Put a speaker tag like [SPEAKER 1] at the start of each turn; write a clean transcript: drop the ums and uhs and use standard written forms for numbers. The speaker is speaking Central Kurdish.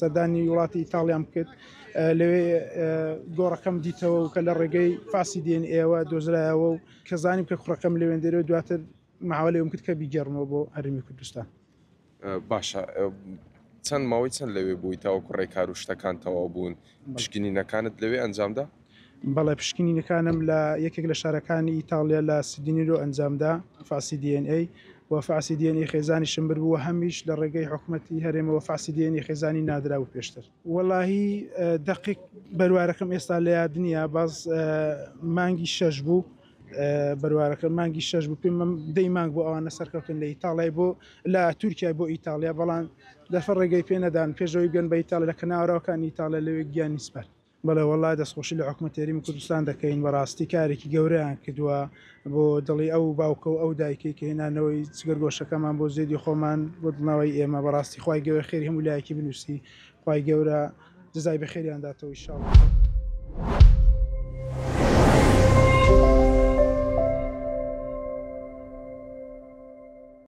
[SPEAKER 1] سەردانی وڵاتی ئیتاڵیام کرد لەوێ گۆڕەکەم دیتەوە و کە لە ڕێگەی فاسی دێنئێوە دۆزرایەوە و کە زانیم کە کوڕەکەم لەوێن دەرەوە دواتر ماوەلێوم کرد کە بیگەڕمەوە بۆ هەرێمی کوردستان.
[SPEAKER 2] باشە چەند ماوەی چەند لەوێ بووی تاوەکو ڕێکار و شتەکان تەواو بوون پشکنینەکانت لەوێ ئەنجامدا؟
[SPEAKER 1] بەڵێ پشکنینەکانم لە یەکێک لە شارەکانی ئیتاڵیا لە سیدنیرۆ ئەنجامدا فاسی دیNA و فاسی دیNA خێزانی شمبر بووە هەمیش لە ڕێگەی حکوومەتی هەرێمەوە فاسی دیNA خێزانی نادرا و پێشتر. وەڵاهی دقیق بەروارەکەم ئێستا لە یاد نییە باز مانگی 6 بوو بەروارەکە مانگی 6 بوو پێم دەی مانگ بۆ ئەوانە سەرکەوتن لە ئیتاڵای بۆ لە تورکیا بۆ ئیتالیا بەڵام دەفەر ڕێگەی پێ نەدان پێشەوەی گەن بە ئیتاڵیا لە کەناوەڕەوەکانی ئیتاڵیا لەوێ گیانی سپەر. بەڵێ وەڵای دەستخۆشی لە حکوومەت هەرێمی کوردستان دەکەین بەڕاستی کارێکی گەورەیان کردووە بۆ دڵی ئەو باوکە و ئەو دایکەی کە هێنانەوەی جگەرگۆشەکەمان بۆ زێدی خۆمان بۆ دڵنەوەی ئێمە بەڕاستی خوای گەورە خێری هەموو لایەکی بنووسی خوای گەورە جزای بەخێریانداتەوە ئینشاڵڵا.